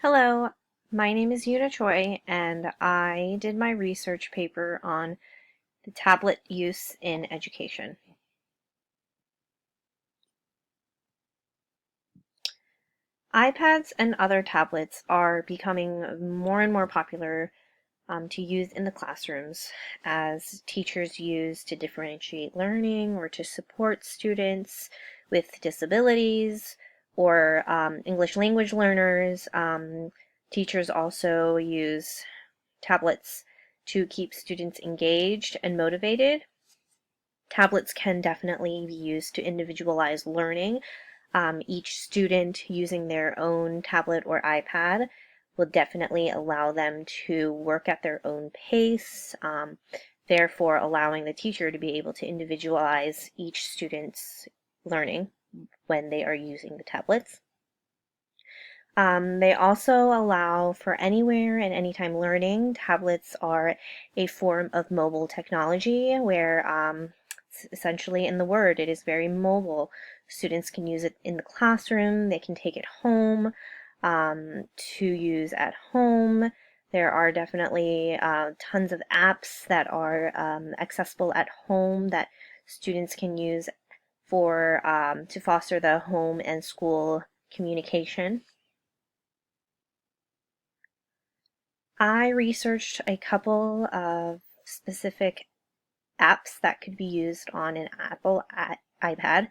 Hello, my name is Yuna Choi, and I did my research paper on the tablet use in education. iPads and other tablets are becoming more and more popular to use in the classrooms as teachers use to differentiate learning or to support students with disabilities or English language learners. Teachers also use tablets to keep students engaged and motivated. Tablets can definitely be used to individualize learning. Each student using their own tablet or iPad will definitely allow them to work at their own pace, therefore allowing the teacher to be able to individualize each student's learning when they are using the tablets. They also allow for anywhere and anytime learning. Tablets are a form of mobile technology where essentially in the word, it is very mobile. Students can use it in the classroom, they can take it home to use at home. There are definitely tons of apps that are accessible at home that students can use for to foster the home and school communication. I researched a couple of specific apps that could be used on an Apple iPad.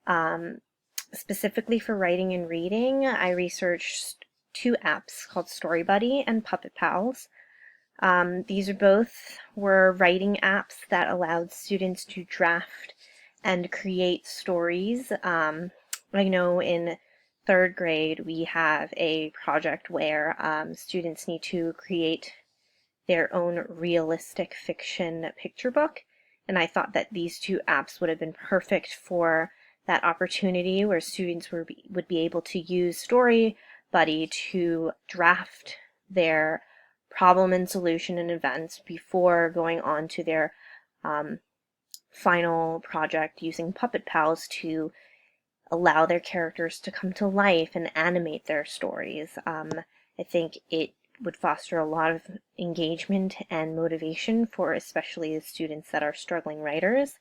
Um, Specifically for writing and reading, I researched two apps called StoryBuddy and Puppet Pals. These are both were writing apps that allowed students to draft and create stories. I know in third grade we have a project where students need to create their own realistic fiction picture book, and I thought that these two apps would have been perfect for that opportunity where students would be able to use Story Buddy to draft their problem and solution and events before going on to their um, final project using Puppet Pals to allow their characters to come to life and animate their stories. I think it would foster a lot of engagement and motivation for especially the students that are struggling writers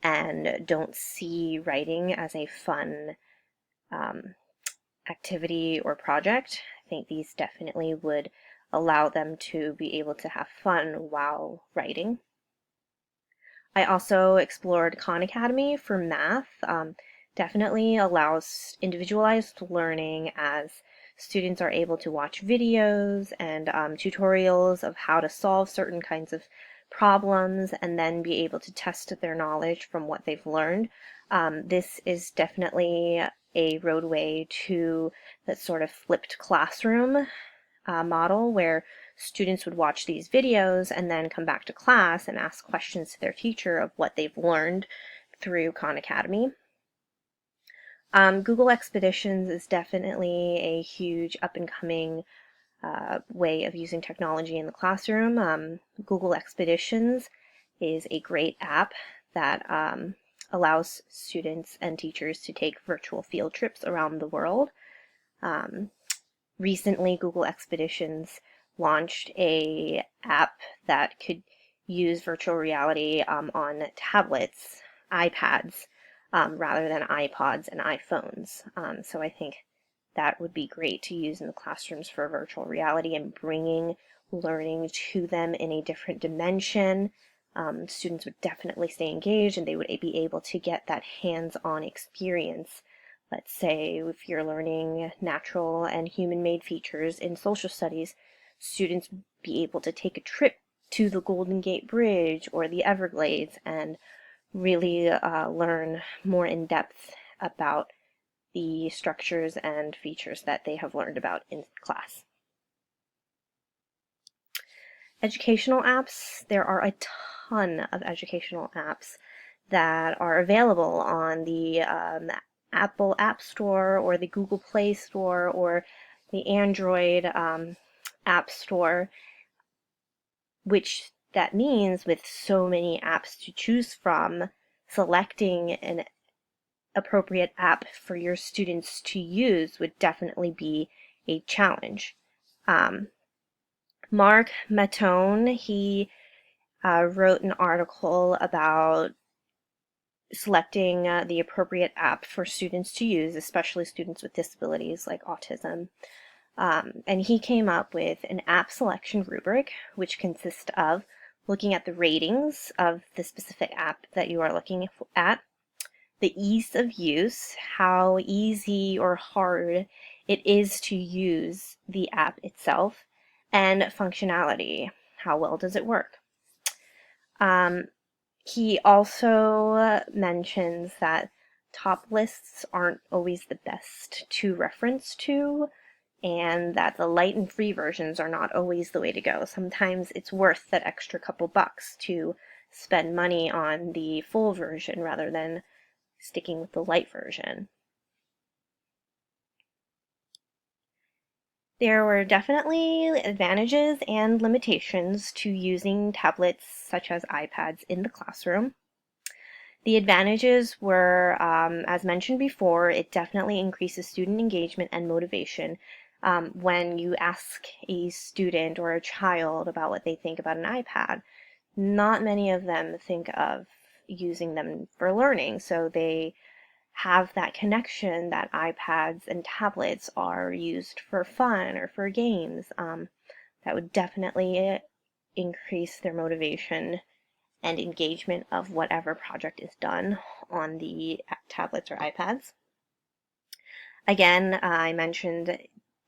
and don't see writing as a fun um, activity or project. I think these definitely would allow them to be able to have fun while writing. I also explored Khan Academy for math. Definitely allows individualized learning as students are able to watch videos and tutorials of how to solve certain kinds of problems and then be able to test their knowledge from what they've learned. This is definitely a roadway to that sort of flipped classroom model where students would watch these videos and then come back to class and ask questions to their teacher of what they've learned through Khan Academy. Google Expeditions is definitely a huge up and coming way of using technology in the classroom. Google Expeditions is a great app that allows students and teachers to take virtual field trips around the world. Um, Recently, Google Expeditions launched a app that could use virtual reality on tablets, iPads, rather than iPods and iPhones. So I think that would be great to use in the classrooms for virtual reality and bringing learning to them in a different dimension. Students would definitely stay engaged and they would be able to get that hands-on experience. Let's say if you're learning natural and human-made features in social studies, students would be able to take a trip to the Golden Gate Bridge or the Everglades and really learn more in depth about the structures and features that they have learned about in class. Educational apps, there are a ton of educational apps that are available on the Apple App Store or the Google Play Store or the Android App Store, which that means with so many apps to choose from, selecting an appropriate app for your students to use would definitely be a challenge. Mark Mattone, he wrote an article about selecting the appropriate app for students to use, especially students with disabilities like autism. And he came up with an app selection rubric, which consists of looking at the ratings of the specific app that you are looking at, the ease of use, how easy or hard it is to use the app itself, and functionality, how well does it work. He also mentions that top lists aren't always the best to reference to, and that the light and free versions are not always the way to go. Sometimes it's worth that extra couple bucks to spend money on the full version rather than sticking with the light version. There were definitely advantages and limitations to using tablets such as iPads in the classroom. The advantages were, as mentioned before, it definitely increases student engagement and motivation. When you ask a student or a child about what they think about an iPad, not many of them think of using them for learning, so they have that connection that iPads and tablets are used for fun or for games. That would definitely increase their motivation and engagement of whatever project is done on the tablets or iPads. Again, I mentioned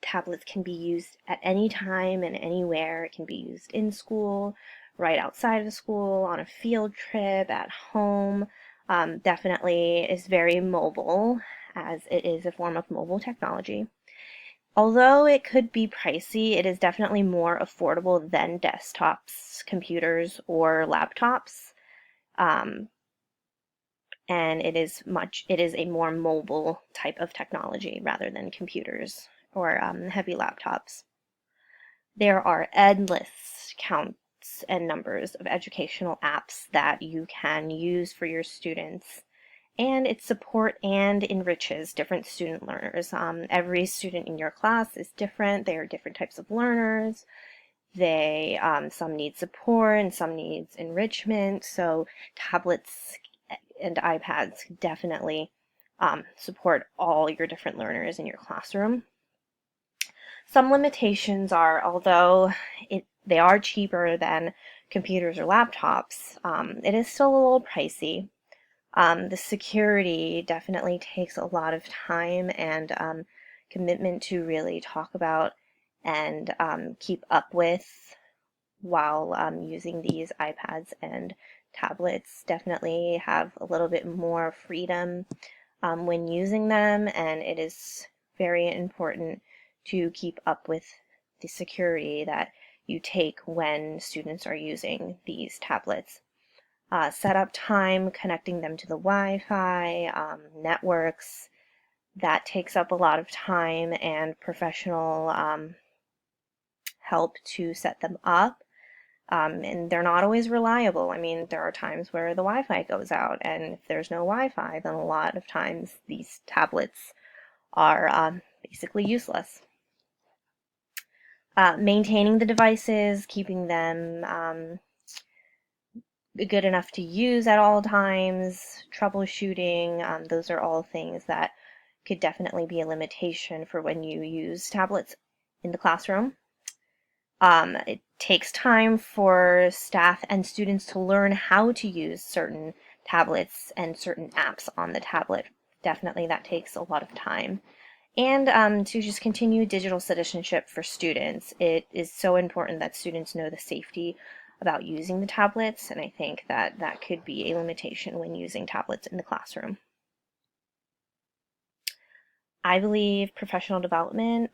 tablets can be used at any time and anywhere. It can be used in school, right outside of school, on a field trip, at home. Definitely is very mobile, as it is a form of mobile technology. Although it could be pricey, it is definitely more affordable than desktops, computers, or laptops. And it is a more mobile type of technology rather than computers or heavy laptops. There are endless counts and numbers of educational apps that you can use for your students, and it supports and enriches different student learners. Every student in your class is different. They are different types of learners. They some need support and some needs enrichment. So tablets and iPads definitely support all your different learners in your classroom. Some limitations are, although they are cheaper than computers or laptops, it is still a little pricey. The security definitely takes a lot of time and commitment to really talk about and keep up with while using these iPads and tablets. Definitely have a little bit more freedom when using them, and it is very important to keep up with the security that you take when students are using these tablets. Setup time, connecting them to the Wi-Fi, networks, that takes up a lot of time and professional help to set them up. And they're not always reliable. I mean, there are times where the Wi-Fi goes out, and if there's no Wi-Fi, then a lot of times these tablets are basically useless. Maintaining the devices, keeping them good enough to use at all times, troubleshooting, those are all things that could definitely be a limitation for when you use tablets in the classroom. It takes time for staff and students to learn how to use certain tablets and certain apps on the tablet. Definitely that takes a lot of time. And to just continue digital citizenship for students, it is so important that students know the safety about using the tablets, and I think that that could be a limitation when using tablets in the classroom. I believe professional development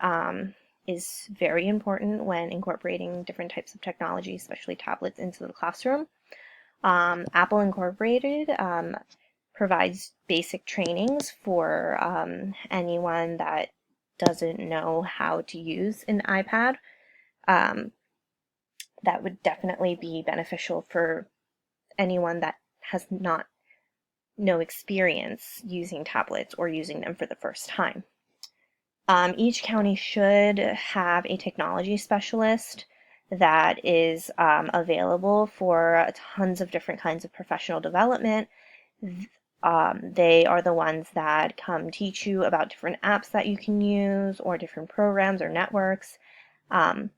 is very important when incorporating different types of technology, especially tablets, into the classroom. Apple Incorporated provides basic trainings for anyone that doesn't know how to use an iPad. That would definitely be beneficial for anyone that has no experience using tablets or using them for the first time. Each county should have a technology specialist that is available for tons of different kinds of professional development. They are the ones that come teach you about different apps that you can use or different programs or networks. And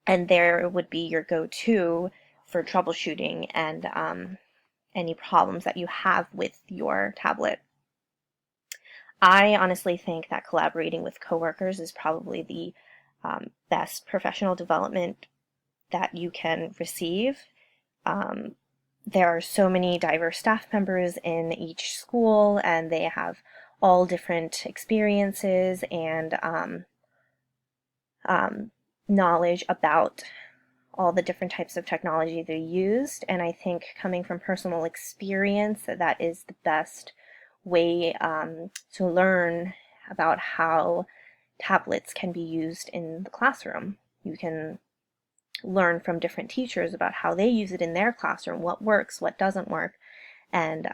there would be your go-to for troubleshooting and any problems that you have with your tablet. I honestly think that collaborating with coworkers is probably the best professional development that you can receive. Um, there are so many diverse staff members in each school, and they have all different experiences and um, knowledge about all the different types of technology they used. And I think coming from personal experience, that is the best way to learn about how tablets can be used in the classroom. You can learn from different teachers about how they use it in their classroom, what works, what doesn't work, and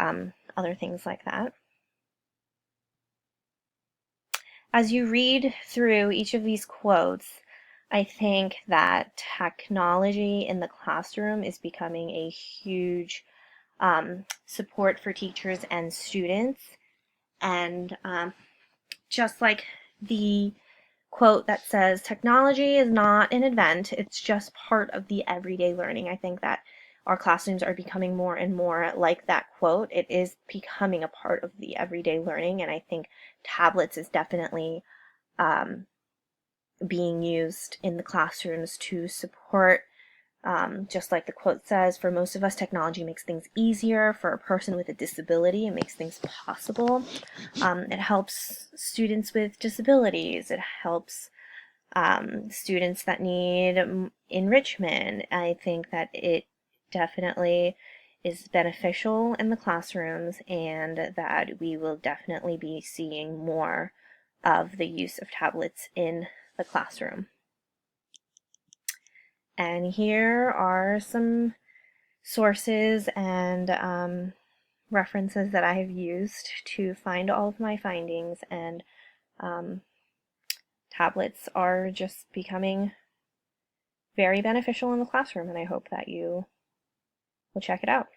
other things like that. As you read through each of these quotes, I think that technology in the classroom is becoming a huge support for teachers and students. And just like the quote that says, technology is not an event, it's just part of the everyday learning. I think that our classrooms are becoming more and more like that quote. It is becoming a part of the everyday learning, and I think tablets is definitely being used in the classrooms to support, just like the quote says, for most of us, technology makes things easier. For a person with a disability, it makes things possible. It helps students with disabilities. It helps students that need enrichment. I think that it definitely is beneficial in the classrooms, and that we will definitely be seeing more of the use of tablets in the classroom. And here are some sources and references that I have used to find all of my findings, and tablets are just becoming very beneficial in the classroom, and I hope that you will check it out.